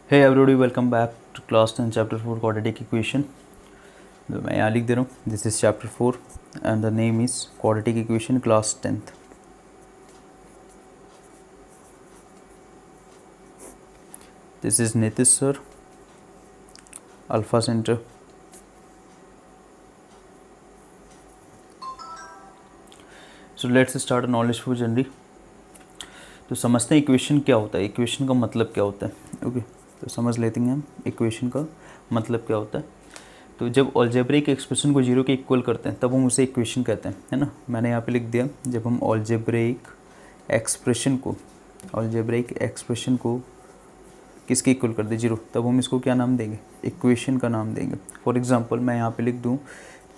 Hey everybody, welcome back to class 10 chapter 4 quadratic equation. तो मैं यहाँ लिख दे रहा हूँ this is chapter 4 and the name is quadratic equation class 10th. This is Nitish sir, Alpha Center. So let's start a knowledge for journey. तो समझते हैं equation क्या होता है, इक्वेशन का मतलब क्या होता है. ओके तो समझ लेते हैं हम इक्वेशन का मतलब क्या होता है. तो जब अलजेब्रिक एक्सप्रेशन को जीरो के इक्वल करते हैं तब हम उसे इक्वेशन कहते हैं, है ना. मैंने यहाँ पे लिख दिया जब हम अलजेब्रिक एक्सप्रेशन को किसके इक्वल कर दे, जीरो, तब हम इसको क्या नाम देंगे, इक्वेशन का नाम देंगे. फॉर एग्जांपल मैं यहाँ पे लिख दूँ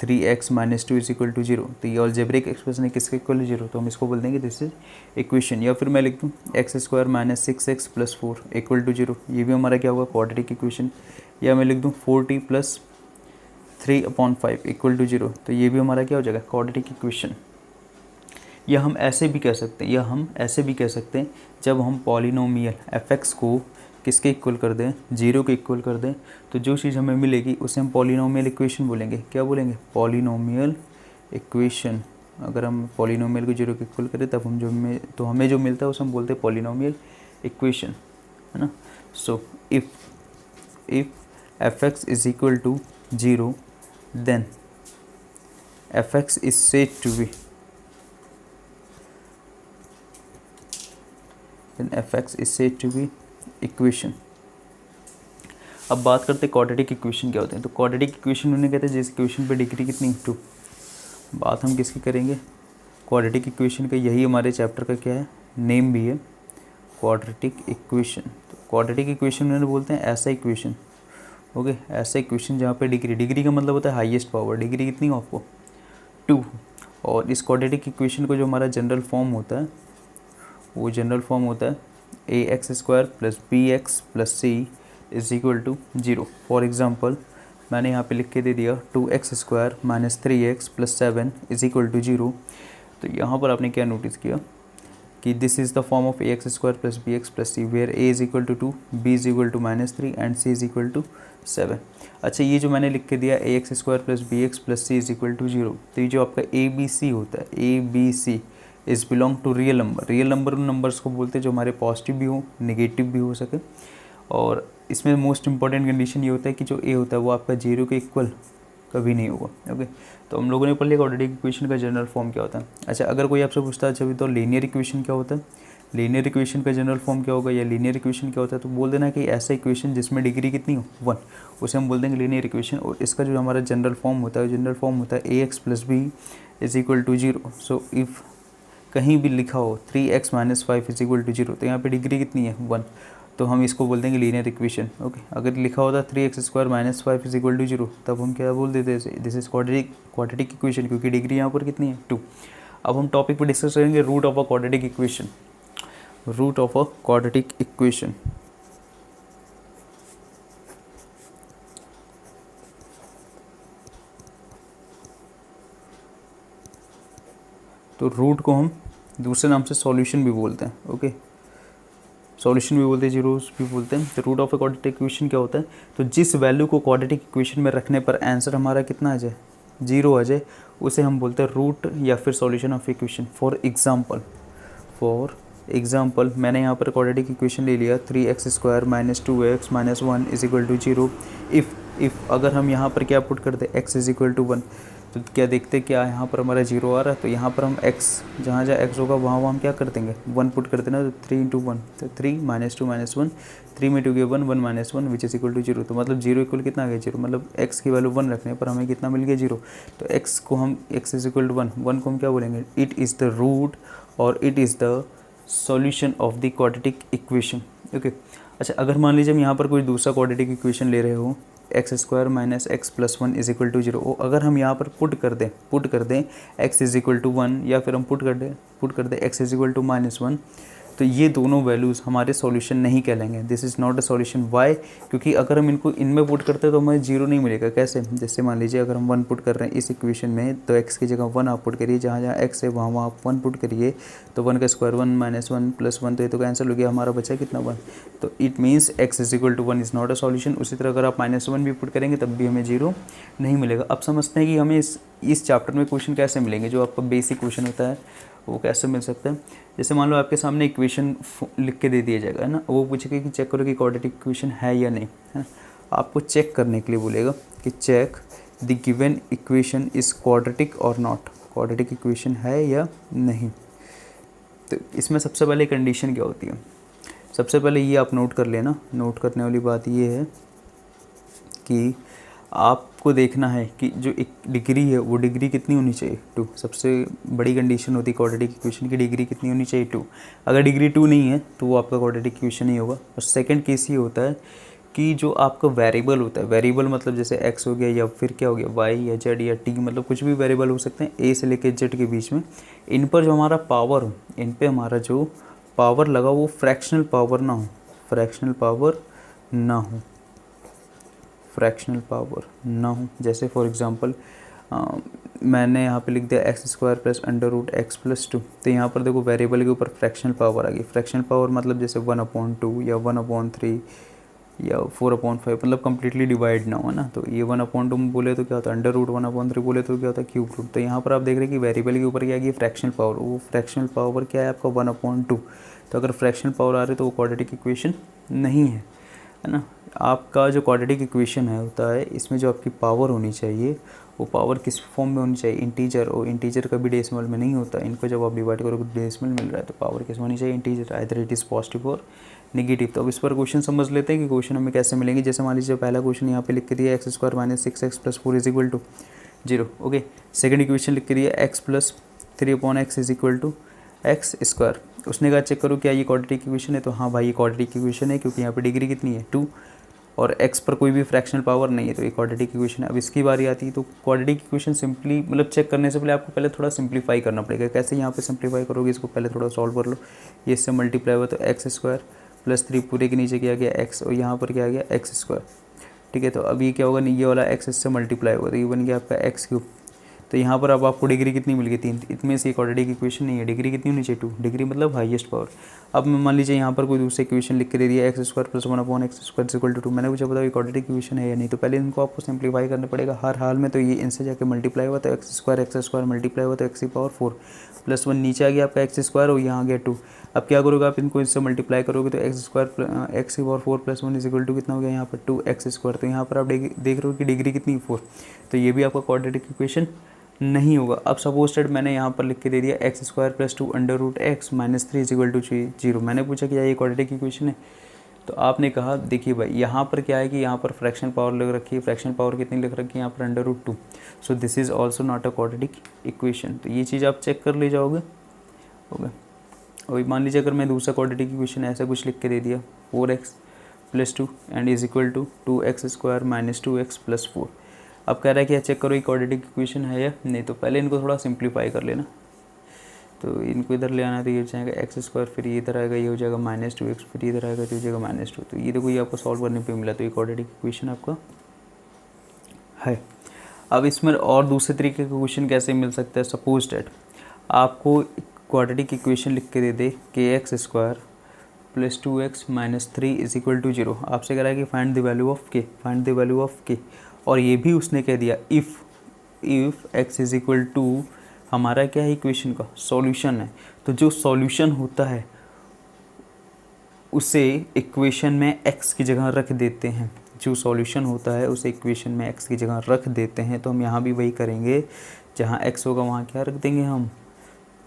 3x - 2 = 0. तो ये अलजेब्रिक एक्सप्रेशन है किसके इक्वल है, जीरो, तो हम इसको बोल देंगे दिस इज इक्वेशन. या फिर मैं लिख दूँ x² - 6x + 4 = 0. ये भी हमारा क्या होगा, क्वाड्रेटिक इक्वेशन. या मैं लिख दूँ 4t + 3/5 = 0. तो ये भी हमारा क्या हो जाएगा, क्वाड्रेटिक इक्वेशन. या हम ऐसे भी कह सकते हैं जब हम पॉलिनोमियल fx को किसके इक्वल कर दें, जीरो के इक्वल कर दें, तो जो चीज़ हमें मिलेगी उसे हम पॉलिनोमियल इक्वेशन बोलेंगे. क्या बोलेंगे, पॉलिनोमियल इक्वेशन. अगर हम पॉलिनोमियल को जीरो के इक्वल करें तब हमें जो मिलता है उसे हम बोलते हैं पॉलिनोमियल इक्वेशन, है ना. So if fx is equal to 0 then fx is said to be equation. अब बात करते हैं क्वाड्रेटिक इक्वेशन क्या होते हैं. तो क्वाड्रेटिक इक्वेशन उन्हें कहते हैं जिस इक्वेशन पे डिग्री कितनी, 2. बात हम किसकी करेंगे, क्वाड्रेटिक इक्वेशन का. यही हमारे चैप्टर का क्या है, नेम भी है, क्वाड्रेटिक इक्वेशन. तो क्वाड्रेटिक इक्वेशन उन्हें बोलते हैं ऐसा इक्वेशन, ओके, ऐसा इक्वेशन जहाँ पे डिग्री का मतलब होता है हाईएस्ट पावर. डिग्री कितनी हो आपको, 2. और इस क्वाड्रेटिक इक्वेशन को जो हमारा जनरल फॉर्म होता है वो जनरल फॉर्म होता है ax² + bx + c = 0. For example मैंने यहाँ पे लिख के दे दिया 2x² - 3x + 7 = 0. तो यहाँ पर आपने क्या नोटिस किया कि this is the form of ax² + bx + c where a = 2, b = -3 and c = 7. अच्छा, ये जो मैंने लिख के दिया ax² + bx + c = 0, तो ये जो आपका a b c होता है, a b c is belong to real number. Real number उन नंबर्स को बोलते हैं जो हमारे पॉजिटिव भी हो, नेगेटिव भी हो सके. और इसमें मोस्ट इंपॉर्टेंट कंडीशन ये होता है कि जो ए होता है वो आपका जीरो के इक्वल कभी नहीं होगा. ओके, तो हम लोगों ने पढ़ लिया क्वाड्रेटिक इक्वेशन का जनरल फॉर्म क्या होता है. अच्छा, अगर कोई आपसे पूछता है अच्छा तो लीनियर इक्वेशन क्या होता है, लीनियर इक्वेशन का जनरल फॉर्म क्या होगा या लीनियर इक्वेशन क्या होता है, तो बोल देना कि ऐसा इक्वेशन जिसमें डिग्री कितनी हो, 1, उसे हम बोल देंगे लीनियर इक्वेशन. और इसका जो हमारा जनरल फॉर्म होता है ax + b = 0. सो इफ़ कहीं भी लिखा हो 3x - 5 = 0, तो यहाँ पे डिग्री कितनी है, 1, तो हम इसको बोल देंगे लीनियर इक्वेशन. ओके, अगर लिखा होता 3x² - 5 = 0, तब हम क्या बोल देते हैं, दिस इज क्वाड्रेटिक इक्वेशन, क्योंकि डिग्री यहाँ पर कितनी है, 2. अब हम टॉपिक पर डिस्कस करेंगे root of a quadratic equation. तो रूट को हम दूसरे नाम से सॉल्यूशन भी बोलते हैं. ओके, सॉल्यूशन भी बोलते हैं, जीरोस भी बोलते हैं. तो root of a quadratic equation क्या होता है, तो जिस वैल्यू को क्वाड्रेटिक इक्वेशन में रखने पर आंसर हमारा कितना आ जाए, 0 आ जाए, उसे हम बोलते हैं रूट या फिर solution of equation. For example मैंने यहाँ पर क्वाड्रेटिक इक्वेशन ले लिया 3x² - 2x - 1 = 0. इफ़ अगर हम यहाँ पर क्या पुट करते x = 1, तो क्या देखते क्या यहाँ पर हमारा 0 आ रहा है, तो यहाँ पर हम x, जहाँ x होगा वहाँ हम क्या कर देंगे, 1 पुट कर देना. तो 3 × 1, तो 3 - 2 - 1, 3 में 2 गए 1, 1 - 1 विच इज इक्वल टू 0. तो मतलब 0 इक्वल कितना आ गया, 0, मतलब x की वैल्यू 1 रखने पर हमें कितना मिल गया, 0. तो x को हम x = 1 को हम क्या बोलेंगे, इट इज़ द रूट और it is the solution of the quadratic equation. Okay, अच्छा, अगर मान लीजिए हम यहाँ पर कोई दूसरा क्वाड्रेटिक इक्वेशन ले रहे हो x² - x + 1 = 0, और अगर हम यहाँ पर पुट कर दें x = 1, या फिर हम पुट कर दें x = -1, तो ये दोनों वैल्यूज़ हमारे सॉल्यूशन नहीं कहलाएंगे। This is not a solution. Why? क्योंकि अगर हम इनको इनमें पुट करते हैं तो हमें जीरो नहीं मिलेगा। कैसे? जैसे मान लीजिए अगर हम 1 पुट कर रहे हैं इस इक्वेशन में, तो x की जगह 1 आप पुट करिए, जहाँ जहाँ x है वहाँ वहाँ आप 1 पुट करिए, तो 1 का स्क्वायर 1 माइनस 1 प्लस 1, तो ये तो कैंसिल हो गया, हमारा बचा कितना 1। तो it means x is equal to 1 is not a solution. उसी तरह अगर आप -1 भी पुट करेंगे तब भी हमें जीरो नहीं मिलेगा। अब समझते हैं कि हमें इस चैप्टर में क्वेश्चन कैसे मिलेंगे, जो आपका बेसिक क्वेश्चन होता है वो कैसे मिल सकता है। जैसे मान लो आपके सामने इक्वेशन लिख के दे दिया जाएगा, है ना, वो पूछेगा कि चेक करो कि क्वाड्रेटिक इक्वेशन है या नहीं, है ना। आपको चेक करने के लिए बोलेगा कि check the given equation is quadratic और नॉट, क्वाड्रेटिक इक्वेशन है या नहीं। तो इसमें सबसे पहले कंडीशन क्या होती है, सबसे पहले ये आप नोट कर लेना। नोट करने वाली बात ये है कि आपको देखना है कि जो एक डिग्री है वो डिग्री कितनी होनी चाहिए, 2। सबसे बड़ी कंडीशन होती है क्वाड्रेटिक इक्वेशन की, डिग्री कितनी होनी चाहिए, 2। अगर डिग्री 2 नहीं है तो वो आपका क्वाड्रेटिक इक्वेशन नहीं होगा। और सेकंड केस ये होता है कि जो आपका वेरिएबल होता है, वेरिएबल मतलब जैसे x हो गया या फिर क्या हो गया y या z या t, मतलब कुछ भी वेरिएबल हो सकते हैं a से लेकर z के बीच में, इन पर जो हमारा पावर हो, इन पे हमारा जो पावर लगा वो फ्रैक्शनल पावर ना हो, फ्रैक्शनल पावर ना हो, फ्रैक्शनल पावर ना हो। जैसे फॉर एग्जांपल मैंने यहाँ पे लिख दिया x² plus under root x plus 2, तो यहाँ पर देखो वेरिएबल के ऊपर फ्रैक्शनल पावर आ गई। फ्रैक्शनल पावर मतलब जैसे 1/2 या 1/3 या 4/5, मतलब कम्प्लीटली डिवाइड ना हो ना। तो ये 1/2 बोले तो क्या होता है, अंडर रूट 1/3 बोले तो क्या होता है, क्यूब रूट। तो यहाँ पर आप देख रहे हैं कि वेरिएबल के ऊपर क्या है, फ्रैक्शनल पावर। वो फ्रैक्शनल पावर क्या है आपका 1/2। तो अगर फ्रैक्शनल पावर आ रही है तो वो क्वाड्रेटिक इक्वेशन नहीं है ना। आपका जो क्वाड्रेटिक इक्वेशन है होता है, इसमें जो आपकी पावर होनी चाहिए वो पावर किस फॉर्म में होनी चाहिए, इंटीजर। और इंटीजर कभी डेसिमल में नहीं होता। इनको जब आप डिवाइड करोगे डेसिमल मिल रहा है तो पावर किस में होनी चाहिए, integer. Either it is positive और नेगेटिव। तो अब इस पर क्वेश्चन समझ लेते हैं कि क्वेश्चन हमें कैसे मिलेंगे। जैसे मान लीजिए पहला क्वेश्चन यहाँ पे लिख के दिया x² minus 6x plus 4 is equal to 0। Okay, second equation लिख के दिया x plus 3/x is equal to x²। उसने कहा चेक करो क्या ये क्वाड्रेटिक इक्वेशन है, तो हाँ भाई ये क्वाड्रेटिक इक्वेशन है, क्योंकि यहाँ पे डिग्री कितनी है 2 और x पर कोई भी फ्रैक्शनल पावर नहीं है, तो ये क्वाड्रेटिक इक्वेशन है। अब इसकी बारी आती है, तो क्वाड्रेटिक इक्वेशन सिंपली मतलब चेक करने से पहले आपको पहले थोड़ा सिंप्लीफाई करना पड़ेगा। कैसे यहाँ पे सिंप्लीफाई करोगे, इसको पहले थोड़ा सॉल्व कर लो। ये इससे मल्टीप्लाई हुआ तो x² प्लस 3 पूरे के नीचे क्या गया x, और यहाँ पर क्या गया x²। ठीक है, तो अब ये क्या होगा, ये वाला x इससे मल्टीप्लाई होगा तो ये बन गया आपका x³। तो यहाँ पर अब आपको डिग्री कितनी मिल गई 3। इतने से क्वाड्रेटिक इक्वेशन नहीं है, डिग्री कितनी होनी चाहिए 2, डिग्री मतलब हाईएस्ट पावर। अब मान लीजिए यहाँ पर कोई दूसरे इक्वेशन लिख के दे दिया x² plus 1/x² equal to 2। मैंने पूछा बताओ ये क्वाड्रेटिक इक्वेशन है या नहीं, तो पहले इनको आपको सिंप्लीफाई करना पड़ेगा हर हाल में। तो ये इनसे जाकर मल्टीप्लाई हुआ तो x² मल्टीप्लाई हुआ तो x⁴ प्लस 1 नीचे आ गया आपका x² और यहाँ आ गया 2। अब क्या करोगे आप इनको इससे मल्टीप्लाई करोगे तो x² plus 1 is equal to कितना हो गया यहाँ पर 2x²। तो यहाँ पर आप देख रहे हो कि डिग्री कितनी 4, तो ये भी आपका क्वाड्रेटिक इक्वेशन नहीं होगा। अब सपोज दैट मैंने यहाँ पर लिख के दे दिया x² plus 2 under root x minus 3 is equal to 0। मैंने पूछा कि ये क्वाड्रेटिक इक्वेशन है, तो आपने कहा देखिए भाई यहाँ पर क्या है कि यहाँ पर फ्रैक्शन पावर लग रखी है, फ्रैक्शन पावर कितनी लग रखी है यहाँ पर under root 2। So this is also not a quadratic equation. तो ये चीज़ आप चेक कर ले जाओगे। ओके, अभी मान लीजिए अगर मैं दूसरा क्वाड्रेटिक इक्वेशन ऐसा कुछ लिख के दे दिया 4x plus 2 and is equal to 2x² minus 2x plus 4। अब कह रहा है कि चेक करो ये क्वाड्रेटिक इक्वेशन है या नहीं, तो पहले इनको थोड़ा सिंप्लीफाई कर लेना। तो इनको इधर ले आना, तो ये हो जाएगा x², फिर ये इधर आएगा, ये हो जाएगा -2x, फिर इधर आएगा तो हो जाएगा -2। तो ये देखो ये आपको सॉल्व करने पे मिला, तो ये क्वाड्रेटिक इक्वेशन आपका है। अब इसमें और दूसरे तरीके का क्वेश्चन कैसे मिल सकता है। सपोज डैट आपको क्वाड्रेटिक इक्वेशन लिख के दे दे kx² plus 2x minus 3 is equal to 0। आपसे कह रहा है कि find the value of k, find the value of k। और ये भी उसने कह दिया if x is equal to हमारा क्या है इक्वेशन का सॉल्यूशन है। तो जो सॉल्यूशन होता है उसे इक्वेशन में x की जगह रख देते हैं, जो सॉल्यूशन होता है उसे इक्वेशन में x की जगह रख देते हैं। तो हम यहाँ भी वही करेंगे, जहाँ x होगा वहाँ क्या रख देंगे, हम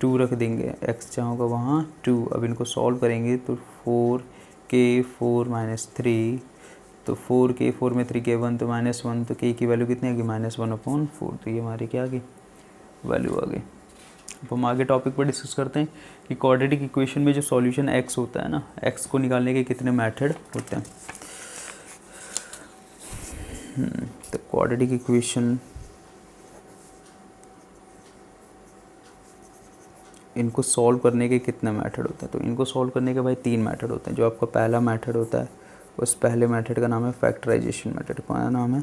2 रख देंगे, x जहाँ होगा वहाँ 2। अब इनको सॉल्व करेंगे तो 4k4 माइनस 3, तो 4k 4 में 3k 1 तो -1, तो k की वैल्यू कितनी आ गई -1/4। तो ये हमारी क्या आ गई वैल्यू आ गई। अब हम आगे टॉपिक पर डिस्कस करते हैं कि क्वाड्रेटिक इक्वेशन में जो सॉल्यूशन x होता है ना, x को निकालने के कितने मेथड होते हैं। तो क्वाड्रेटिक इक्वेशन इनको सॉल्व करने के कितने मेथड होते हैं। तो इनको सॉल्व करने के भाई 3 मेथड होते हैं। जो आपका पहला मेथड होता है उस पहले मेथड का नाम है फैक्टराइजेशन मेथड। कौन सा नाम है?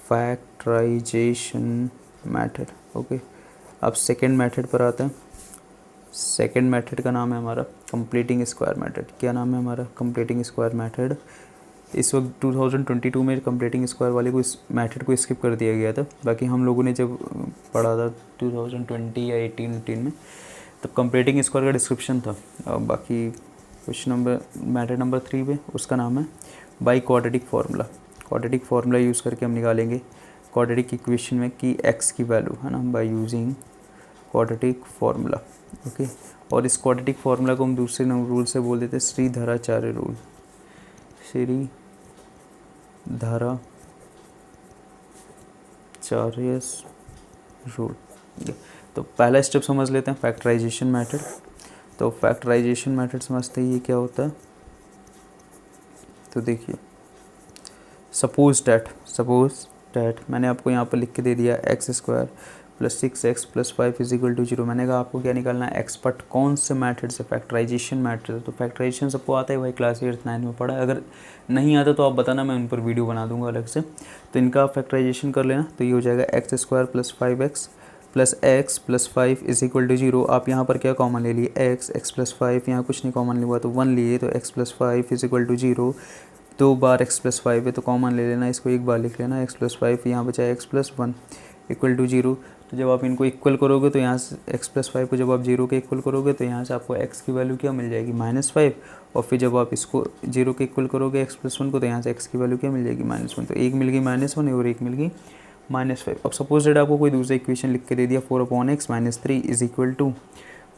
Factorisation method. ओके, अब सेकेंड मेथड पर आते हैं। सेकेंड मेथड का नाम है हमारा कंप्लीटिंग स्क्वायर मेथड। क्या नाम है हमारा? Completing square method. इस वक्त 2022 में कंप्लीटिंग स्क्वायर वाले को इस मेथड को स्किप कर दिया गया था। बाकी हम लोगों ने जब पढ़ा था 2020 या 18 में तब कंप्लीटिंग स्क्वायर का डिस्क्रिप्शन था। और बाकी क्वेश्चन नंबर मेथड नंबर 3 पे उसका नाम है by quadratic formula. Quadratic formula use करके हम निकालेंगे क्वाड्रेटिक इक्वेशन में कि एक्स की वैल्यू है ना, by using quadratic formula. Okay, और इस क्वाड्रेटिक फार्मूला को हम दूसरे रूल से बोल देते हैं श्रीधराचार्य रूल। श्रीधराचार्य रूल। तो पहला स्टेप समझ लेते हैं फैक्टराइजेशन मेथड। तो फैक्टराइजेशन मेथड समझते ही ये क्या होता है। तो देखिए, सपोज डैट मैंने आपको यहाँ पर लिख के दे दिया x square plus 6x plus 5 is equal to 0। मैंने कहा आपको क्या निकालना है? एक्स। बट कौन से मेथड से? Factorisation method. तो फैक्टराइजेशन सबको आता है भाई, क्लास 8 9 में पढ़ा है। अगर नहीं आता तो आप बताना, मैं उन पर वीडियो बना दूंगा अलग से। तो इनका फैक्टराइजेशन कर लेना। तो ये हो जाएगा x square plus 5x plus x plus 5 is equal to 0। आप यहाँ पर क्या कॉमन ले लिए? एक्स प्लस 5, यहाँ कुछ नहीं कॉमन लिया तो 1 लिए, तो x plus 5 is equal to 0। 2 बार x प्लस 5 है तो कॉमन ले लेना, इसको एक बार लिख लेना। x प्लस 5 यहाँ बचा x प्लस 1 इक्वल टू 0। तो जब आप इनको इक्वल करोगे तो यहाँ से x प्लस 5 को जब आप 0 के इक्वल करोगे तो यहाँ से आपको x की वैल्यू क्या मिल जाएगी? -5। और फिर जब आप इसको 0 के इक्वल करोगे x प्लस 1 को तो यहाँ से x की वैल्यू क्या मिल जाएगी? -1। तो एक मिल गई -1 और एक मिल गई -5। अब सपोज दैट आपको कोई दूसरा इक्वेशन लिख के दे दिया 4/x - 3 is equal to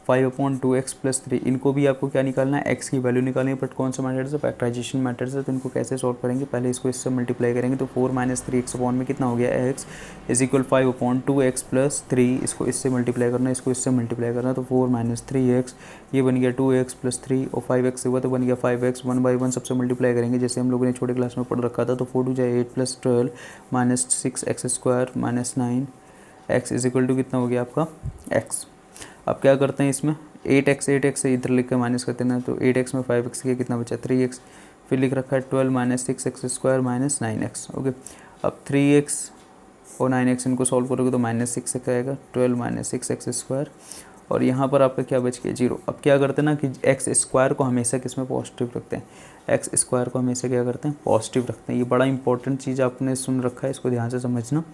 5/2x plus 3। इनको भी आपको क्या निकालना है? x की वैल्यू निकालनी है। बट कौन सा मेथड से? फैक्टराइजेशन मेथड से। तो इनको कैसे सॉल्व करेंगे? पहले इसको इससे मल्टीप्लाई करेंगे तो 4 - 3x अपॉन में कितना हो गया? x is equal 5/2x plus 3। इसको इससे मल्टीप्लाई करना, इसको इससे मल्टीप्लाई करना। तो 4 - 3x ये बन गया 2x प्लस 3 और 5x हुआ तो बन गया 5x। 1 बाई 1 सबसे मल्टीप्लाई करेंगे जैसे हम लोगों ने छोटे क्लास में पढ़ रखा था। तो 4 2 8 plus 12 -6x square -9x is equal to कितना हो गया आपका? x। अब क्या करते हैं इसमें? 8x से इधर लिख के माइनस करते हैं ना। तो 8x में 5x के कितना बचा? 3x। फिर लिख रखा है 12 - 6x स्क्वायर -9x। ओके, अब 3x और 9x इनको सॉल्व करोगे तो -6 आएगा। 12 - 6x स्क्वायर और यहाँ पर आपका क्या बच गया? 0। अब क्या करते हैं ना कि एक्स स्क्वायर को हमेशा किस में? पॉजिटिव रखते हैं। एक्स स्क्वायर को हमेशा क्या करते हैं? पॉजिटिव रखते हैं। ये बड़ा इंपॉर्टेंट चीज़ आपने सुन रखा है, इसको ध्यान से समझना।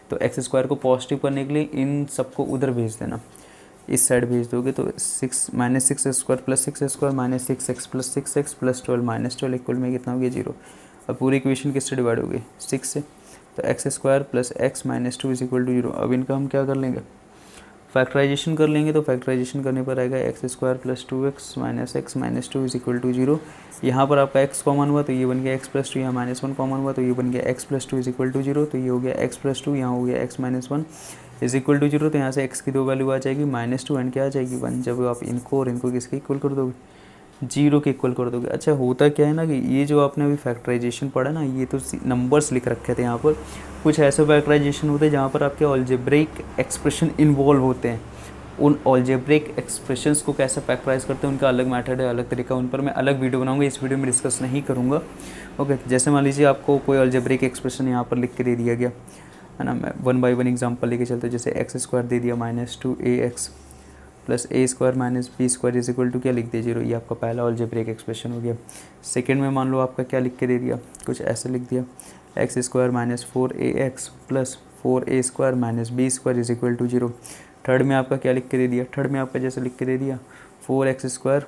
तो एक्स स्क्वायर को पॉजिटिव करने के लिए इन सबको उधर भेज देना, इस साइड भेज दोगे तो 6 - 6 square plus 6 square -6x plus 6x plus 12 - 12 equal में कितना हो गया? 0। अब पूरी इक्वेशन किससे डिवाइड हो गई? 6 से। तो x square plus x - 2 is equal to 0। अब इनका हम क्या कर लेंगे? फैक्टराइजेशन कर लेंगे। तो फैक्टराइजेशन करने पर आएगा x square plus 2x minus x minus 2 is equal to 0। यहाँ पर आपका x कॉमन हुआ तो ये बन गया x प्लस 2। यहाँ -1 कॉमन हुआ तो ये बन गया x plus 2 is equal to 0। तो ये हो गया x प्लस 2, यहाँ हो गया x minus 1 is equal to 0। तो यहाँ से x की 2 वैल्यू आ जाएगी -2 एंड क्या आ जाएगी? 1। जब आप इनको और इनको किसके इक्वल कर दोगे? 0 के इक्वल कर दोगे। अच्छा, होता क्या है ना कि ये जो आपने अभी फैक्टराइजेशन पढ़ा ना, ये तो नंबर्स लिख रखे थे यहाँ पर। कुछ ऐसे फैक्टराइजेशन होते हैं जहाँ पर आपके अलजेब्रिक एक्सप्रेशन इन्वॉल्व होते हैं। उन अलजेब्रिक एक्सप्रेशंस को कैसे फैक्टराइज करते हैं उनका अलग मेथड है, अलग तरीका। उन पर मैं अलग वीडियो बनाऊंगा, इस वीडियो में डिस्कस नहीं करूँगा। ओके, जैसे मान लीजिए आपको कोई अलजेब्रिक एक्सप्रेशन यहाँ पर लिख के दे दिया गया है ना। मैं 1 बाई 1 एग्जाम्पल लेके चलते। जैसे एक्स स्क्वायर दे दिया -2ax plus a square minus b square is equal to क्या लिख दिया? 0। ये आपका पहला अलजेब्रिक एक्सप्रेशन हो गया। सेकेंड में मान लो आपका क्या लिख के दे दिया? कुछ ऐसे लिख दिया x square -4ax plus 4a square minus b square is equal to 0। Third में आपका क्या लिख के दे दिया? थर्ड में आपका जैसे लिख के दे दिया 4x square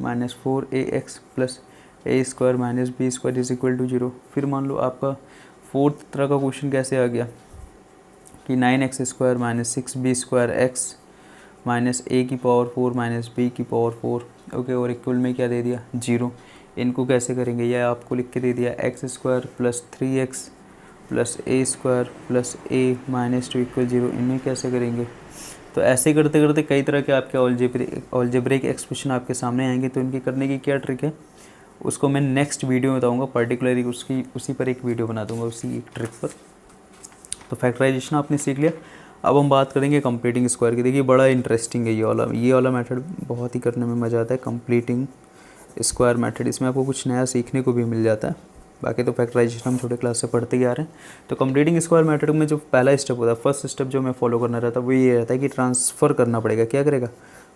minus 4ax plus a square minus b square is equal to 0। फिर मान लो आपका फोर्थ तरह का क्वेश्चन कैसे आ गया कि 9x square minus 6b square x minus a की पावर 4 माइनस b की पावर 4। ओके, और इक्वल में क्या दे दिया? 0। इनको कैसे करेंगे? यह आपको लिख के दे दिया x square plus 3x plus a square plus a minus 2 equal 0। इन्हें कैसे करेंगे? तो ऐसे करते करते कई तरह के आपके अलजेब्रिक एक्सप्रेशन आपके सामने आएंगे। तो इनके करने की क्या ट्रिक है उसको मैं नेक्स्ट वीडियो में बताऊंगा। पर्टिकुलरली उसी पर एक वीडियो बना दूंगा उसी एक ट्रिक पर। तो फैक्टराइजेशन आपने सीख लिया। अब हम बात करेंगे कंप्लीटिंग स्क्वायर की। देखिए बड़ा इंटरेस्टिंग है ये वाला मेथड, बहुत ही करने में मज़ा आता है, कंप्लीटिंग स्क्वायर मेथड। इसमें आपको कुछ नया सीखने को भी मिल जाता है। बाकी तो फैक्टराइजेशन हम छोटे क्लास से पढ़ते ही आ रहे हैं। तो कंप्लीटिंग स्क्वायर मेथड में जो पहला स्टेप होता है, फर्स्ट स्टेप जो मैं फॉलो करना रहता है वो ये रहता है कि ट्रांसफ़र करना पड़ेगा। क्या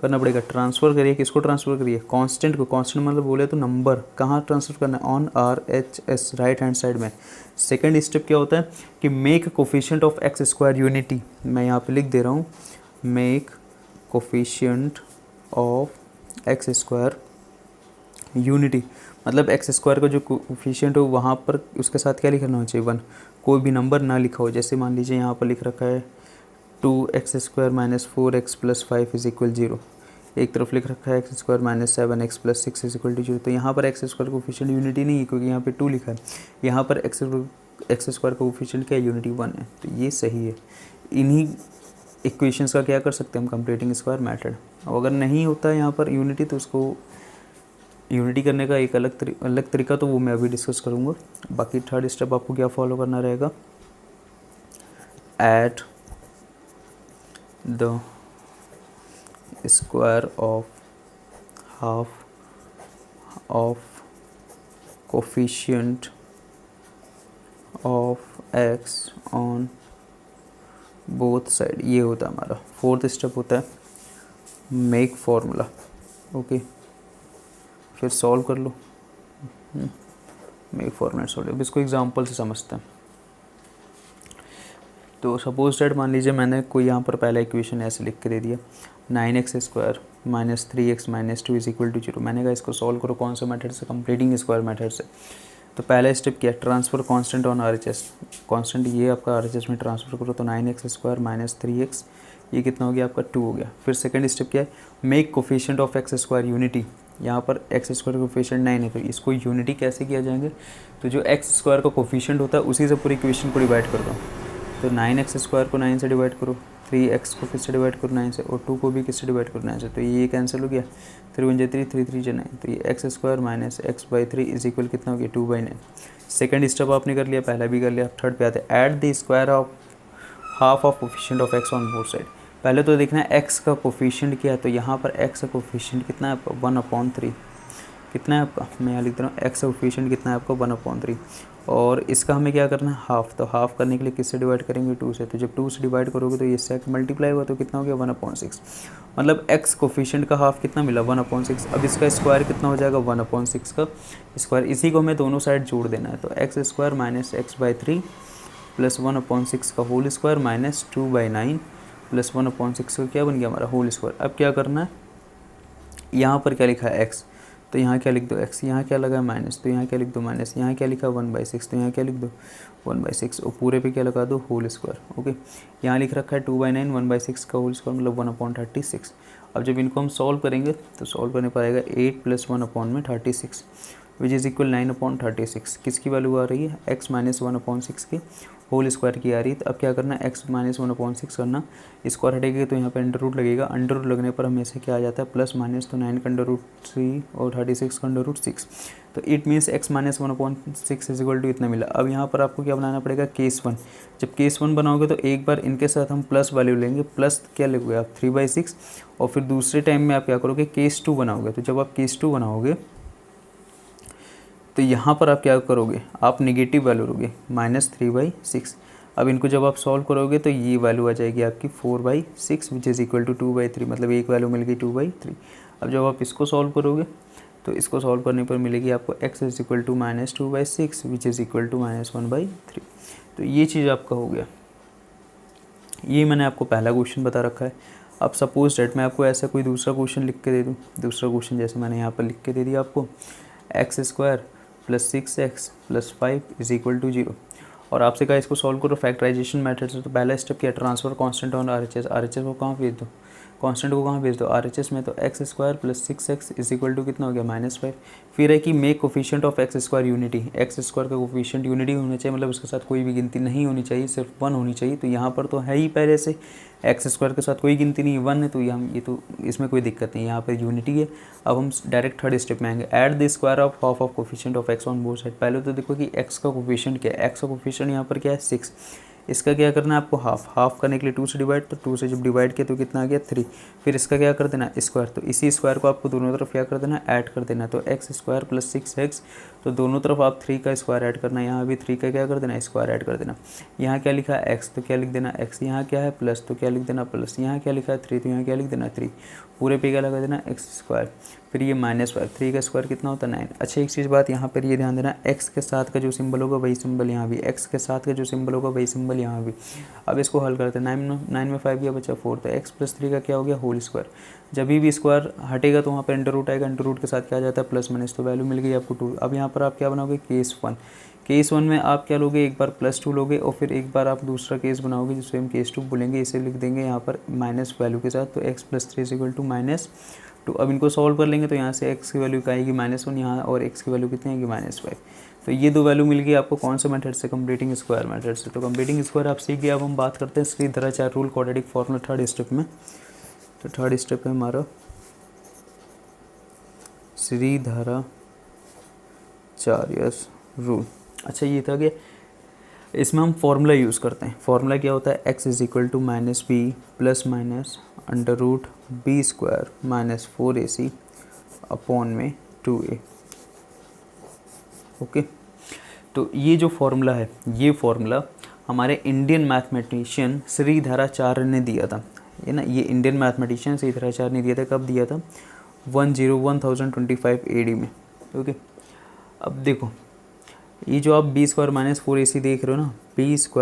करना पड़ेगा, ट्रांसफ़र करिए। किसको ट्रांसफ़र करिए, कांस्टेंट को। कांस्टेंट मतलब बोले तो नंबर, कहाँ ट्रांसफ़र करना है, on RHS, right hand side में। सेकंड स्टेप क्या होता है कि make coefficient of x square unity. मैं यहाँ पे लिख दे रहा हूँ, make coefficient of x square unity, मतलब एक्स स्क्वायर का जो कोफिशिएंट हो वहाँ पर उसके साथ क्या लिखना होना चाहिए, 1। कोई भी नंबर ना लिखा हो। जैसे मान लीजिए यहाँ पर लिख रखा है 2x² - 4x + 5 = 0। एक तरफ लिख रखा है x² - 7x + 6 = 0। तो यहाँ पर एक्स स्क्वायर कोफिशिएंट यूनिटी नहीं है, क्योंकि यहाँ पे 2 लिखा है। यहाँ पर एक्स स्क्वायर का कोफिशिएंट क्या है, यूनिटी 1 है। तो ये सही है। इन्हीं इक्वेशंस का क्या कर सकते हैं हम, कंप्लीटिंग स्क्वायर मेथड। और अगर नहीं होता है यहाँ पर यूनिटी, तो उसको यूनिटी करने का एक अलग तरीका, तो वो मैं अभी डिस्कस करूँगा। बाकी थर्ड स्टेप आपको क्या फॉलो करना रहेगा, add the square of half of coefficient of x on both side. ये होता है हमारा फोर्थ स्टेप, होता है मेक फॉर्मूला। ओके, फिर सॉल्व कर लो, मेक फॉर्मूला सॉल्व। अब इसको एग्जांपल से समझते हैं। तो सपोज दैट मान लीजिए मैंने कोई यहाँ पर पहला इक्वेशन ऐसे लिख के दे दिया, 9x² - 3x - 2 = 0। मैंने कहा इसको सॉल्व करो कौन से मेथड से, कंप्लीटिंग स्क्वायर मेथड से। तो पहला स्टेप क्या है, transfer constant on RHS। Constant ये आपका RHS में ट्रांसफ़र करो, तो 9x² - 3x, ये कितना हो गया आपका 2 हो गया। फिर सेकंड स्टेप क्या है, make coefficient of x square unity. यहाँ पर एक्स स्क्वायर का कोफिशिएंट 9 है, तो इसको यूनिटी कैसे किया जाएंगे, तो जो एक्स स्क्वायर का कोफिशिएंट होता है उसी से पूरी इक्वेशन को डिवाइड कर दो। तो 9x² को 9 से डिवाइड करो, 3x को किससे डिवाइड करो, 9 से, और 2 को भी किससे डिवाइड करो, 9 से। तो ये कैंसिल हो गया, 3 × 3 3 3 9। तो ये x² - x/3 = कितना हो गया, 2/9। सेकंड स्टेप आपने कर लिया, पहला भी कर लिया। थर्ड पे आते हैं, add the square of half of coefficient of x on both side. पहले तो देखना है एक्स का कोफिशिएंट क्या है। तो यहाँ पर एक्स का कोफिशिएंट कितना है आपका, 1/3। कितना है आपका, मैं यहाँ लिख रहा हूँ, एक्स का कोफिशिएंट कितना है आपका, 1/3। और इसका हमें क्या करना है, हाफ। तो हाफ करने के लिए किससे डिवाइड करेंगे, 2 से। तो जब 2 से डिवाइड करोगे तो ये इससे मल्टीप्लाई हुआ, तो कितना हो गया, 1/6। मतलब एक्स कोफिशिएंट का हाफ कितना मिला, 1/6। अब इसका स्क्वायर कितना हो जाएगा, 1/6 का स्क्वायर। इसी को हमें दोनों साइड जोड़ देना है। तो x² - x/3 + 1/6 का होल स्क्वायर - 2/9 + 1/6 का क्या बन गया हमारा, होल स्क्वायर। अब क्या करना है, यहाँ पर क्या लिखा है x, तो यहाँ क्या लिख दो x, यहाँ क्या लगा है माइनस, तो यहाँ क्या लिख दो माइनस, यहाँ क्या लिखा 1/6, तो यहाँ क्या लिख दो 1/6, और पूरे पे क्या लगा दो, होल स्क्वायर। ओके, यहाँ लिख रखा है 2/9, 1/6 का होल स्क्वायर मतलब 1/36। अब जब इनको हम सॉल्व करेंगे तो सॉल्व करने पाएगा 8 + 1/36 विच इज़ इक्वल 9/36। किसकी वैल्यू आ रही है, x - 1/6 की होल स्क्वायर की आ रही है। तो अब क्या करना है, x - 1/6 करना, स्क्वायर हटेगा तो यहाँ पे अंडर रूट लगेगा। अंडर रूट लगने पर हमें से क्या आ जाता है, प्लस माइनस, तो 9 का अंडर रूट 3 और 36 का अंडर रूट 6। तो इट मीन्स x - 1/6 = इतना मिला। अब यहाँ पर आपको क्या बनाना पड़ेगा, केस 1। जब केस 1 बनाओगे तो एक बार इनके साथ हम प्लस वैल्यू लेंगे, प्लस क्या लोगे आप, 3/6। और फिर दूसरे टाइम में आप क्या करोगे, केस 2 बनाओगे। तो जब आप केस 2 बनाओगे तो यहाँ पर आप क्या करोगे, आप नेगेटिव वैल्यू लोगे, -3/6। अब इनको जब आप सॉल्व करोगे तो ये वैल्यू आ जाएगी आपकी 4/6 विच इज़ इक्वल टू 2/3, मतलब एक वैल्यू मिल गई 2/3। अब जब आप इसको सॉल्व करोगे तो इसको सॉल्व करने पर मिलेगी आपको x is equal to -2/6 which is equal to -1/3। तो ये चीज़ आपका हो गया। ये मैंने आपको पहला क्वेश्चन बता रखा है। अब सपोज डेट मैं आपको ऐसा कोई दूसरा क्वेश्चन लिख के दे दूँ, दूसरा क्वेश्चन जैसे मैंने यहाँ पर लिख के दे दिया आपको, x² + 6x + 5 = 0। और आपसे कहा इसको सॉल्व करो फैक्टराइजेशन मेथड से। तो पहला स्टेप क्या है, transfer constant on RHS। RHS को कहाँ भेज दो, कांस्टेंट को कहाँ भेज दो, RHS में। तो x² + 6x = कितना हो गया, -5। फिर है कि make coefficient of x square unity. X square का कोफिशिएंट यूनिटी होना चाहिए, मतलब उसके साथ कोई भी गिनती नहीं होनी चाहिए, सिर्फ 1 होनी चाहिए। तो यहाँ पर तो है ही पहले से एक्स स्क्वायर के साथ कोई गिनती नहीं, 1 है, तो ये तो इसमें कोई दिक्कत नहीं, यहाँ पर यूनिटी है। अब हम डायरेक्ट थर्ड स्टेप में आएंगे, add the square of half of coefficient of x on both side. पहले तो देखो कि एक्स का कोफिशिएंट क्या है, एक्स का कोफिशिएंट यहाँ पर क्या है, 6। इसका क्या करना है आपको, हाफ करने के लिए 2 से डिवाइड, तो 2 से जब डिवाइड किया तो कितना आ गया 3। फिर इसका क्या कर देना स्क्वायर, तो इसी स्क्वायर को आपको दोनों तरफ क्या कर देना ऐड कर देना, तो एक्स स्क्वायर प्लस 6x, तो दोनों तरफ आप 3 का स्क्वायर ऐड करना, यहाँ भी 3 का क्या कर देना स्क्वायर ऐड कर देना। यहाँ क्या लिखा है x, तो क्या लिख देना x, यहाँ क्या है प्लस, तो क्या लिख देना प्लस, यहाँ क्या लिखा है 3, तो यहाँ क्या लिख देना 3, पूरे पे क्या लगा देना एक्स स्क्वायर। फिर ये -5, 3 का स्क्वायर कितना होता है 9। अच्छा एक चीज़ बात यहाँ पर ये ध्यान देना, x के साथ का जो सिंबल होगा वही सिंबल यहाँ भी, x के साथ का जो सिंबल होगा वही सिंबल यहाँ भी। अब इसको हल करते हैं, 9 में 5 गया बचा 4, तो x + 3 का क्या हो गया होल स्क्वायर। जब भी स्क्वायर हटेगा तो वहाँ पर अंडर रूट आएगा, अंडर रूट के साथ क्या आ जाता है प्लस माइनस, तो वैल्यू मिल गई आपको 2। अब यहाँ पर आप क्या बनाओगे केस 1 में आप क्या लोगे, एक बार +2 लोगे और फिर एक बार आप दूसरा केस बनाओगे जिसे हम केस 2 बोलेंगे, इसे लिख देंगे यहाँ पर माइनस वैल्यू के साथ, तो x + 3 = -2। अब इनको सॉल्व कर लेंगे तो यहाँ से x की वैल्यू क्या आएगी -1 यहाँ, और x की वैल्यू कितनी आएगी -5। तो ये दो वैल्यू मिल गई आपको कौन से मेथड से, कंप्लीटिंग स्क्वायर मेथड से। तो कंप्लीटिंग स्क्वायर आप सीख गए। अब हम बात करते हैं Shridharacharya rule quadratic formula third step में। तो थर्ड स्टेप है हमारा श्रीधराचार्य रूल। अच्छा ये था कि इसमें हम फॉर्मूला यूज़ करते हैं। फॉर्मूला क्या होता है, x = -b + -√b² - 4ac upon 2a। Okay, तो ये जो फॉर्मूला है, ये फॉर्मूला हमारे इंडियन मैथमेटिशियन श्रीधराचार्य ने दिया था, ये ना, ये इंडियन मैथमेटिशियन श्रीधराचार्य ने दिया था। कब दिया था, 1025 AD में। ओके, अब देखो ये जो आप b² - 4ac देख रहे हो ना, b² -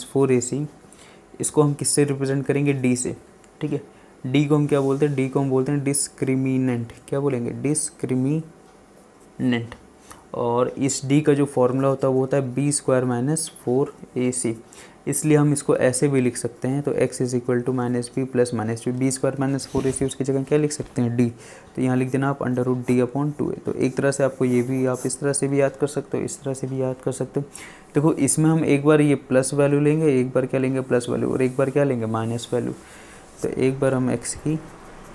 4ac, इसको हम किससे रिप्रेजेंट करेंगे, d से। ठीक है, d को हम क्या बोलते हैं, d को हम बोलते हैं डिस्क्रिमिनेंट। क्या बोलेंगे, डिस्क्रिमिनेंट। और इस d का जो फॉर्मूला होता है वो होता है b² - 4ac, इसलिए हम इसको ऐसे भी लिख सकते हैं। तो x = -b + -2, b² - 4ac उसकी जगह क्या लिख सकते हैं d, तो यहाँ लिख देना आप √d/2a। तो एक तरह से आपको ये भी आप इस तरह से भी याद कर सकते हो, इस तरह से भी याद कर सकते हो। देखो इसमें हम एक बार ये प्लस वैल्यू लेंगे, एक बार क्या लेंगे प्लस वैल्यू, और एक बार क्या लेंगे माइनस वैल्यू। तो एक बार हम x की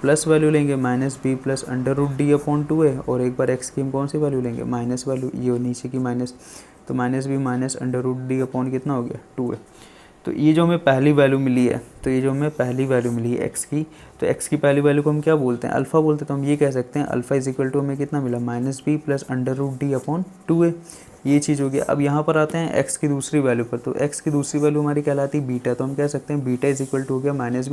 प्लस वैल्यू लेंगे -b + √d/2a, और एक बार x की हम कौन सी वैल्यू लेंगे माइनस वैल्यू, ये नीचे की माइनस, तो -b - √d/ कितना हो गया 2a। तो ये जो हमें पहली वैल्यू मिली है, तो ये जो हमें पहली वैल्यू मिली है x की, तो x की पहली वैल्यू को हम क्या बोलते हैं, अल्फ़ा बोलते हैं। तो हम ये कह सकते हैं अल्फ़ा = हमें कितना मिला -b + √d/2a, ये चीज़ हो गया। अब यहाँ पर आते हैं x की दूसरी वैल्यू पर, तो x की दूसरी वैल्यू हमारी कहलाती है बीटा। तो हम कह सकते हैं बीटा = हो गया -b -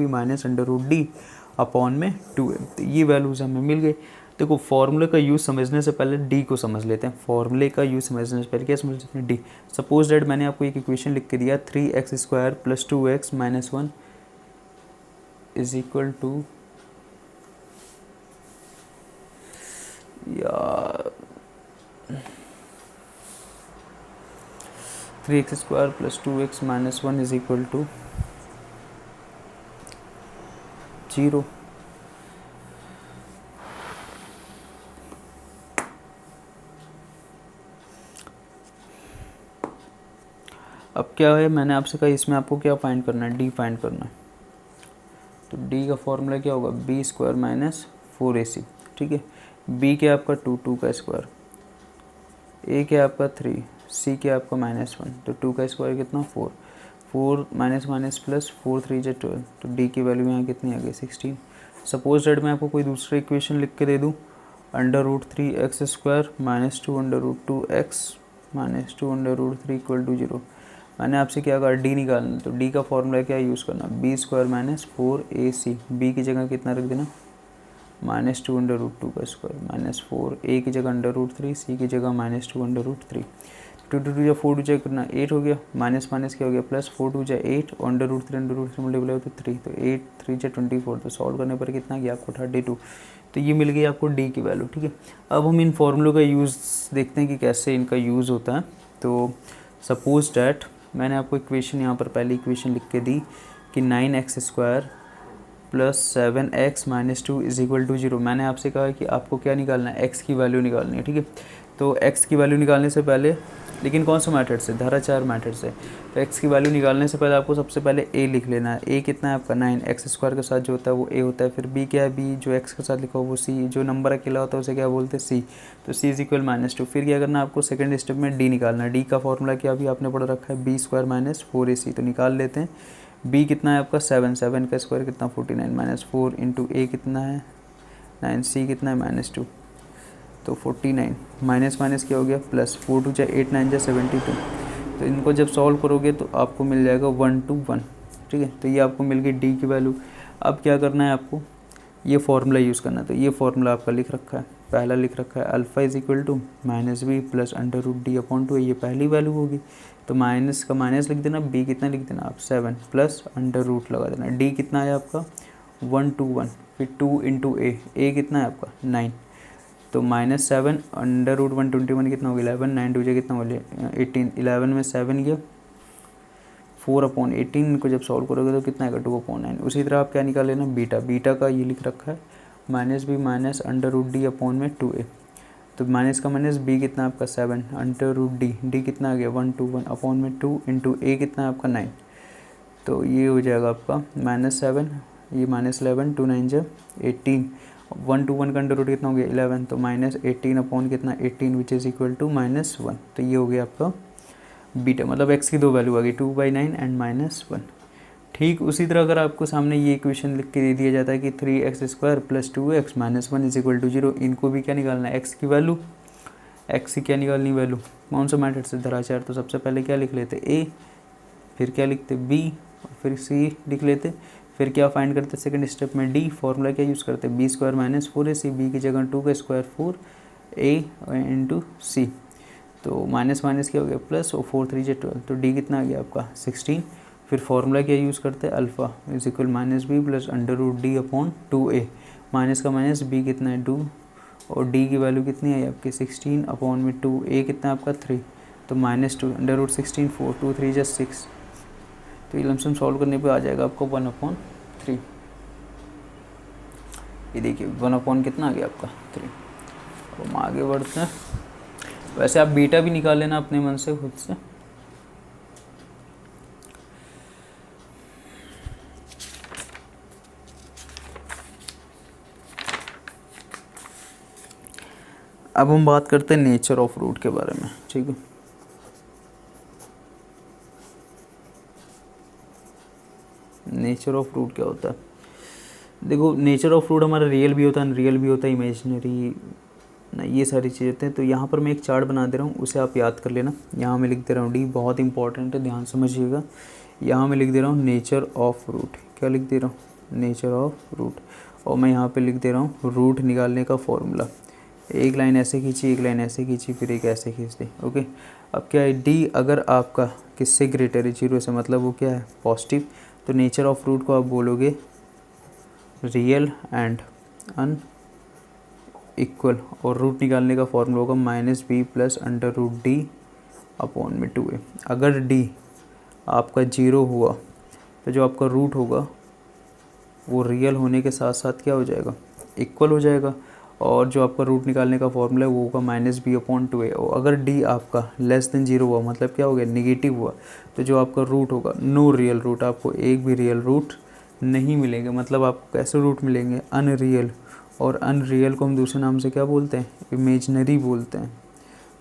√d/2a। तो ये वैल्यूज़ हमें मिल गई। देखो फॉर्मूले का यूज़ समझने से पहले डी को समझ लेते हैं। फॉर्मूले का यूज़ समझने से पहले क्या समझ लेते हैं, डी। सपोज दैट मैंने आपको एक इक्वेशन लिख के दिया 3x² + 2x - 1 = यार 3x² + 2x - 1 = 0। अब क्या है, मैंने आपसे कहा इसमें आपको क्या फाइंड करना है, डी फाइंड करना है। तो डी का फॉर्मूला क्या होगा, b² - 4ac। ठीक है, b क्या आपका 2 का स्क्वायर, a क्या आपका 3, c क्या आपका -1, तो 2 का स्क्वायर कितना 4, 4 माइनस प्लस 4 3 = 12, तो d की वैल्यू यहाँ कितनी आ गई 16। सपोज दैट मैं आपको कोई दूसरी इक्वेशन लिख के दे दूँ, √3x² - 2√2x - 2√3 = 0। मैंने आपसे क्या कहा, डी निकालना, तो डी का फॉर्मूला क्या यूज़ करना, b² - 4ac, b की जगह कितना रख देना -2√2 का स्क्वायर, -4, a की जगह √3, c की जगह -2√3, 2 2 या 4 2 करना 8 हो गया, माइनस क्या हो गया प्लस, 4 2 = 8, और √3 मल्टीप्लाई तो 3, तो 8 3 = 24, तो सॉल्व करने पर कितना गया आपको 32। तो ये मिल गई आपको डी की वैल्यू। ठीक है, अब हम इन फॉर्मूलों का यूज़ देखते हैं कि कैसे इनका यूज़ होता है। तो सपोज डैट मैंने आपको इक्वेशन यहाँ पर पहली इक्वेशन लिख के दी कि 9x² + 7x - 2 = 0। मैंने आपसे कहा कि आपको क्या निकालना है, x की वैल्यू निकालनी है। ठीक है, तो x की वैल्यू निकालने से पहले लेकिन कौन सा मैथड से, धाराचार मैथड से। तो x की वैल्यू निकालने से पहले आपको सबसे पहले a लिख लेना है। a कितना है आपका 9, एक्स स्क्वायर के साथ जो होता है वो a होता है। फिर b क्या है, b जो x के साथ लिखा हो वो c, जो नंबर अकेला होता है उसे क्या बोलते हैं, c। तो c इज इक्वल -2। फिर क्या करना है आपको, सेकंड स्टेप में d निकालना है। d का फॉर्मूला क्या अभी आपने पढ़ रखा है, b स्क्वायर माइनस 4ac। तो निकाल लेते हैं। b कितना है आपका 7, 7 का स्क्वायर कितना 49 माइनस 4 इंटू a कितना है 9, c कितना है -2, तो 49 माइनस माइनस क्या हो गया प्लस, 4 2 जा 8 9 जा 72। तो इनको जब सॉल्व करोगे तो आपको मिल जाएगा 1 to 1, ठीक है। तो ये आपको मिल गई डी की वैल्यू। अब क्या करना है आपको, ये फार्मूला यूज़ करना है। तो ये फार्मूला आपका लिख रखा है, पहला लिख रखा है alpha is equal to -b plus √d/2। ये पहली वैल्यू होगी, तो माइनस का माइनस लिख देना, b कितना लिख देना आप 7 प्लस √ लगा देना। d कितना है आपका 1 to 1, फिर 2 इंटू a कितना है आपका 9, तो -7 √121 कितना हो गया 11, 9 2 कितना हो गया 18, 11 में 7 गया 4/18। इनको जब सॉल्व करोगे तो कितना आएगा 2/9। उसी तरह आप क्या निकाल लेना, बीटा का ये लिख रखा है -b माइनस √d/2a। तो माइनस का माइनस, b कितना आपका 7 √d कितना आ गया 1 to 1/2 इंटू a कितना आपका 9। तो ये हो जाएगा आपका -7, ये -11, 2 9 जा 18, 1 to 1 का अंडर रूट कितना हो गया 11, तो -18 कितना 18 विच इज़ इक्वल टू -1। तो ये हो गया आपका बीटा, मतलब x की दो वैल्यू आ गई 2/9 एंड -1। ठीक उसी तरह अगर आपको सामने ये इक्वेशन लिख के दे दिया जाता है कि 3x² plus 2x minus 1 is equal to 0, इनको भी क्या निकालना है, x की वैल्यू, x की क्या निकालनी वैल्यू, कौन सा मैथड से, धाराचार। तो सबसे पहले क्या लिख लेते a, फिर क्या लिखते b, फिर c लिख लेते। फिर क्या फाइंड करते सेकंड स्टेप में, डी फॉर्मूला क्या यूज़ करते हैं, b square minus 4ac, b की जगह 2 का स्क्वायर 4a इंटू सी। तो माइनस माइनस क्या हो गया प्लस, और 4 3 जा 12, तो d कितना आ गया आपका 16। फिर फार्मूला क्या यूज़ करते हैं, alpha is equal -b plus √d/2a। Minus का माइनस, b कितना है 2 और d की वैल्यू कितनी है आपकी 16/2, a कितना है आपका 3, तो -2 √16 4 2 3 जा 6। तो ये लमसम सॉल्व करने पे आ जाएगा आपको 1/3। ये देखिए 1 कितना आ गया आपका 3। अब हम आगे बढ़ते हैं। वैसे आप बीटा भी निकाल लेना अपने मन से खुद से। अब हम बात करते हैं नेचर ऑफ रूट के बारे में, ठीक है। नेचर ऑफ रूट क्या होता है, देखो नेचर ऑफ रूट हमारा रियल भी होता है, अनरियल भी होता है, इमेजिनरी ना, ये सारी चीज़ें होते हैं। तो यहाँ पर मैं एक चार्ट बना दे रहा हूँ, उसे आप याद कर लेना। यहाँ मैं लिख दे रहा हूँ डी, बहुत इंपॉर्टेंट है, ध्यान समझिएगा। यहाँ मैं लिख दे रहा हूँ नेचर ऑफ रूट, क्या लिख दे रहा हूँ, नेचर ऑफ रूट। और मैं यहाँ पे लिख दे रहा हूँ रूट निकालने का फॉर्मूला। एक लाइन ऐसे खींची, एक लाइन ऐसे खींची, फिर एक ऐसे खींच दी, ओके। अब क्या है, डी अगर आपका किससे ग्रेटर है, 0 से, मतलब वो क्या है पॉजिटिव। तो नेचर ऑफ रूट को आप बोलोगे रियल एंड अन इक्वल, और रूट निकालने का फॉर्मूला होगा -b प्लस √d/2a। अगर d आपका 0 हुआ तो जो आपका रूट होगा वो रियल होने के साथ साथ क्या हो जाएगा, इक्वल हो जाएगा। और जो आपका रूट निकालने का फॉर्मूला है वो होगा -b/2a। और अगर d आपका लेस देन 0 हुआ, मतलब क्या हो गया, निगेटिव हुआ, तो जो आपका रूट होगा नो रियल रूट, आपको एक भी रियल रूट नहीं मिलेंगे। मतलब आपको कैसे रूट मिलेंगे, अनरियल। और अनरियल को हम दूसरे नाम से क्या बोलते हैं, इमेजनरी बोलते हैं।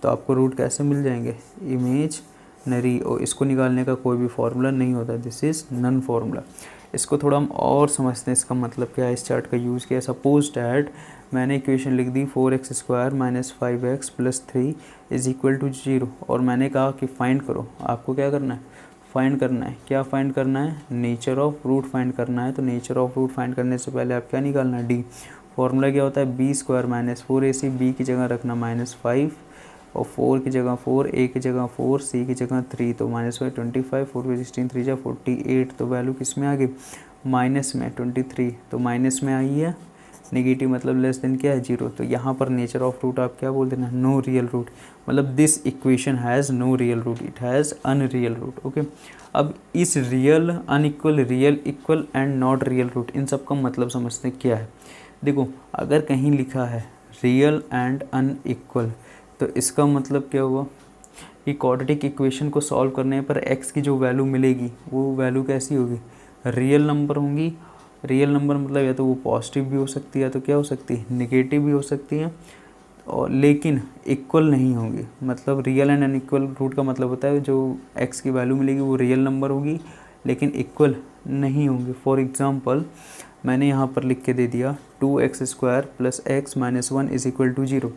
तो आपको रूट कैसे मिल जाएंगे, इमेजनरी। और इसको निकालने का कोई भी फार्मूला नहीं होता, दिस इज़ नन फार्मूला। इसको थोड़ा हम और समझते हैं, इसका मतलब क्या है, इस चार्ट का यूज़ किया। सपोज डैट मैंने इक्वेशन लिख दी 4x² minus 5x plus 3 is equal to 0, और मैंने कहा कि फाइंड करो। आपको क्या करना है, फाइंड करना है। क्या फाइंड करना है, नेचर ऑफ रूट फाइंड करना है। तो नेचर ऑफ रूट फाइंड करने से पहले आप क्या निकालना है, डी। फॉर्मूला क्या होता है, b square minus 4ac, b की जगह रखना -5 और 4 की जगह 4, a की जगह 4, c की जगह 3, तो -5 25, 4 में 16 3 जा 48। तो वैल्यू किस में आ गई, माइनस में 23, तो माइनस में आई है, नेगेटिव मतलब लेस देन क्या है 0। तो यहाँ पर नेचर ऑफ रूट आप क्या बोल देना, नो रियल रूट। मतलब this equation has no real root, it has unreal root, okay. अब इस real, unequal, real, equal and not real root, इन सब का मतलब समझते हैं क्या है। देखो अगर कहीं लिखा है रियल एंड अनइक्वल, तो इसका मतलब क्या हुआ, कि क्वाड्रेटिक इक्वेशन को सॉल्व करने पर x की जो वैल्यू मिलेगी वो वैल्यू कैसी होगी, रियल नंबर होंगी। रियल नंबर मतलब या तो वो पॉजिटिव भी हो सकती है या तो क्या हो सकती है, नेगेटिव भी हो सकती है, और लेकिन इक्वल नहीं होंगी। मतलब रियल एंड अनइक्वल रूट का मतलब होता है जो x की वैल्यू मिलेगी वो रियल नंबर होगी लेकिन इक्वल नहीं होंगी। फॉर एग्ज़ाम्पल मैंने यहाँ पर लिख के दे दिया 2x² + x - 1 = 0।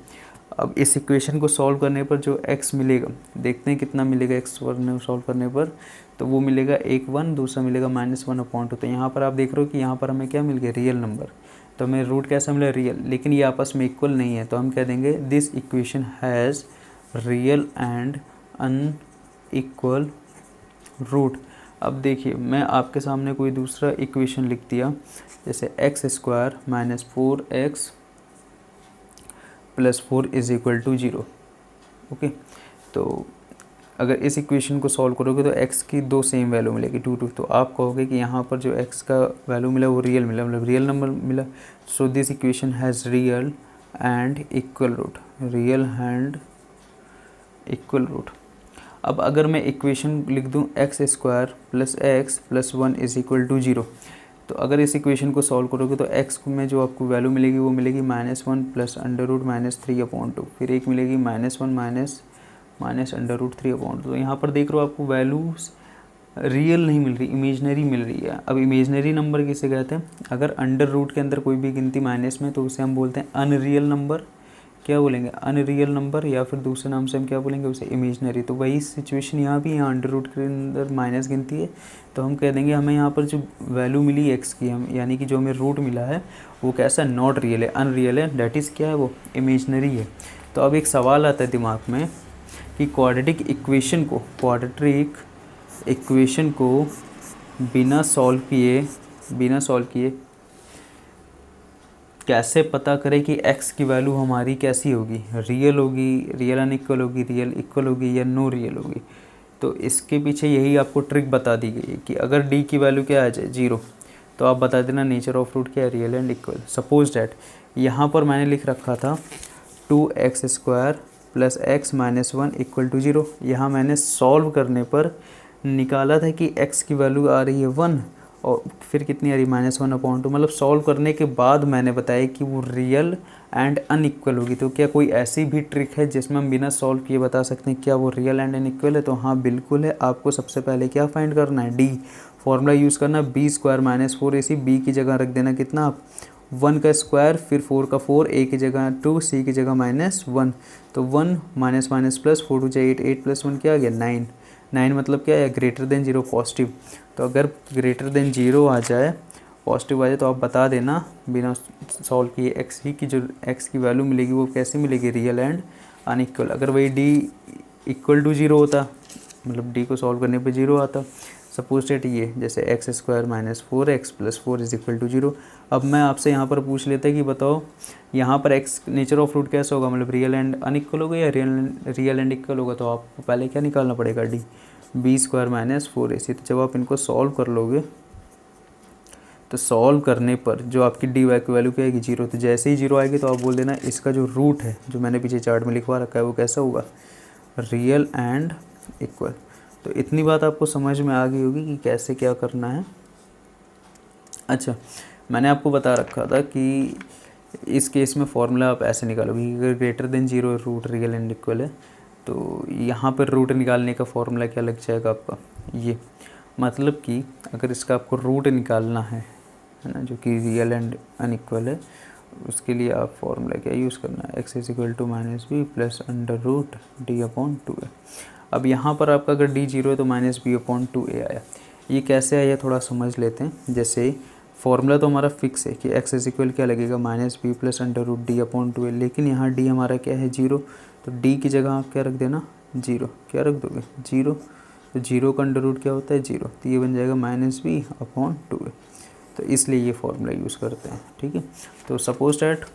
अब इस इक्वेशन को सॉल्व करने पर जो x मिलेगा, देखते हैं कितना मिलेगा x ने सॉल्व करने पर। तो वो मिलेगा 1 दूसरा मिलेगा -1/2। तो यहाँ पर आप देख रहे हो कि यहाँ पर हमें क्या मिल गया, रियल नंबर। तो हमें रूट कैसा मिला, रियल, लेकिन ये आपस में इक्वल नहीं है। तो हम कह देंगे this equation has real and unequal root. अब देखिए मैं आपके सामने कोई दूसरा इक्वेशन लिख दिया, जैसे x² - 4x + 4 = 0। ओके, तो अगर इस इक्वेशन को सॉल्व करोगे तो x की दो सेम वैल्यू मिलेगी 2 2। तो आप कहोगे कि यहाँ पर जो x का वैल्यू मिला वो रियल मिला, मतलब रियल नंबर मिला। So this equation has real and equal root, real and equal root. अब अगर मैं इक्वेशन लिख दूँ x² + x + 1 = 0, तो अगर इस इक्वेशन को सॉल्व करोगे तो x में जो आपको वैल्यू मिलेगी वो मिलेगी -1 + √-3/2, फिर एक मिलेगी -1 -√3/2। तो यहाँ पर देख रहे हो आपको वैल्यूज़ रियल नहीं मिल रही, इमेजनरी मिल रही है। अब इमेजनरी नंबर किसे कहते हैं, अगर अंडर रूट के अंदर कोई भी गिनती माइनस में तो उसे हम बोलते हैं अनरियल नंबर। क्या बोलेंगे, अनरियल नंबर, या फिर दूसरे नाम से हम क्या बोलेंगे उसे, इमेजनरी। तो वही सिचुएशन यहाँ भी, यहाँ अंडर रूट के अंदर माइनस गिनती है तो हम कह देंगे हमें यहाँ पर जो वैल्यू मिली एक्स की, हम यानी कि जो हमें रूट मिला है वो कैसा, नॉट रियल है, अनरियल है, डैट इज़ क्या है, वो इमेजनरी है। तो अब एक सवाल आता है दिमाग में कि क्वाड्रेटिक इक्वेशन को बिना सॉल्व किए कैसे पता करें कि x की वैल्यू हमारी कैसी होगी, रियल होगी, रियल अनइक्वल होगी, रियल इक्वल होगी या नो रियल होगी। तो इसके पीछे यही आपको ट्रिक बता दी गई है कि अगर d की वैल्यू क्या आ जाए 0, तो आप बता देना नेचर ऑफ रूट क्या है, real and equal. Suppose that यहाँ पर मैंने लिख रखा था 2x² + x - 1 = 0। यहाँ मैंने सॉल्व करने पर निकाला था कि x की वैल्यू आ रही है 1 और फिर कितनी आ रही है, -1/2। मतलब सॉल्व करने के बाद मैंने बताया कि वो रियल एंड अनइक्वल होगी। तो क्या कोई ऐसी भी ट्रिक है जिसमें हम बिना सॉल्व किए बता सकते हैं क्या वो रियल एंड अनइक्वल है? तो हाँ बिल्कुल है। आपको सबसे पहले क्या फाइंड करना है, डी फॉर्मूला यूज़ करना, b² - 4ac, b की जगह रख देना कितना आप 1 का स्क्वायर, फिर 4 का 4, a की जगह 2, c की जगह -1। तो 1 माइनस माइनस प्लस 4 2 8, 8 + 1 क्या आ गया 9। 9 मतलब क्या है, ग्रेटर देन 0, पॉजिटिव। तो अगर ग्रेटर देन 0 आ जाए, पॉजिटिव आ जाए, तो आप बता देना बिना सॉल्व किए एक्स ही की जो एक्स की वैल्यू मिलेगी वो कैसे मिलेगी, रियल एंड अनइक्वल। अगर वही डी = 0 होता, मतलब डी को सॉल्व करने पे 0 आता, सपोज डेट ये जैसे x² - 4x + 4 = 0। अब मैं आपसे यहाँ पर पूछ लेता कि बताओ यहाँ पर x नेचर ऑफ रूट कैसा होगा, मतलब रियल एंड अनइक्वल होगा या रियल एंड इक्वल होगा। तो आपको पहले क्या निकालना पड़ेगा, d b² - 4ac। तो जब आप इनको सॉल्व कर लोगे तो सॉल्व करने पर जो आपकी डी वाई की वैल्यू क्या आएगी, 0। तो जैसे ही 0 आएगी तो आप बोल देना इसका जो रूट है, जो मैंने पीछे चार्ट में लिखवा रखा है, वो कैसा होगा, रियल एंड इक्वल। तो इतनी बात आपको समझ में आ गई होगी कि कैसे क्या करना है। अच्छा, मैंने आपको बता रखा था कि इस केस में फॉर्मूला आप ऐसे निकालोगे कि अगर greater than 0 root real and equal है तो यहाँ पर रूट निकालने का फॉर्मूला क्या लग जाएगा आपका, ये मतलब कि अगर इसका आपको रूट निकालना है ना, जो कि रियल एंड अनइक्वल है, उसके लिए आप फॉर्मूला क्या यूज़ करना है, x = -b + √d/2a। अब यहाँ पर आपका अगर d 0 है तो -b/2a आया। ये कैसे आया थोड़ा समझ लेते हैं। जैसे फॉर्मूला तो हमारा फिक्स है कि x = क्या लगेगा, -b + √d/2a, लेकिन यहाँ d हमारा क्या है, 0। तो d की जगह आप क्या रख देना, 0। क्या रख दोगे, 0। तो 0 का अंडर रूट क्या होता है, 0। तो ये बन जाएगा -b/2a। तो इसलिए ये फॉर्मूला यूज़ करते हैं, ठीक है। तो सपोज डैट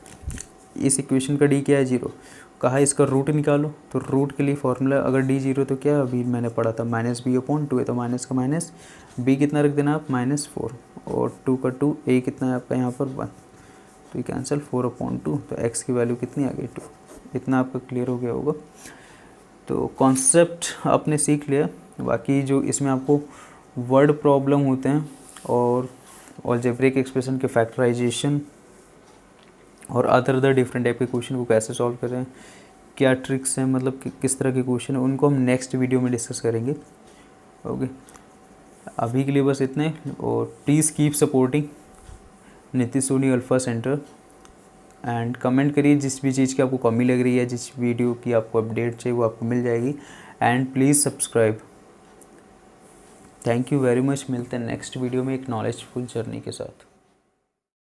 इस इक्वेशन का d क्या है, 0। कहा इसका रूट निकालो, तो रूट के लिए फॉर्मूला अगर d 0 तो क्या अभी मैंने पढ़ा था -b/2a। तो माइनस का माइनस, b कितना रख देना आप, -4, और 2 का 2, a कितना है आपका यहाँ पर 1। तो ये कैंसिल, 4/2। तो x की वैल्यू कितनी आ गई, 2। इतना आपका क्लियर हो गया होगा। तो कॉन्सेप्ट आपने सीख लिया, बाकी जो इसमें आपको वर्ड प्रॉब्लम होते हैं और अलजेब्रिक एक्सप्रेशन के फैक्टराइजेशन और अदर डिफरेंट टाइप के क्वेश्चन को कैसे सॉल्व करें, क्या ट्रिक्स हैं, मतलब कि किस तरह के क्वेश्चन हैं, उनको हम नेक्स्ट वीडियो में डिस्कस करेंगे। ओके, अभी के लिए बस इतने, और please keep supporting Nitish Soni alpha centre and comment करिए जिस भी चीज़ की आपको कमी लग रही है, जिस वीडियो की आपको अपडेट चाहिए वो आपको मिल जाएगी। And please subscribe. Thank you very much. मिलते हैं नेक्स्ट वीडियो में एक नॉलेजफुल जर्नी के साथ।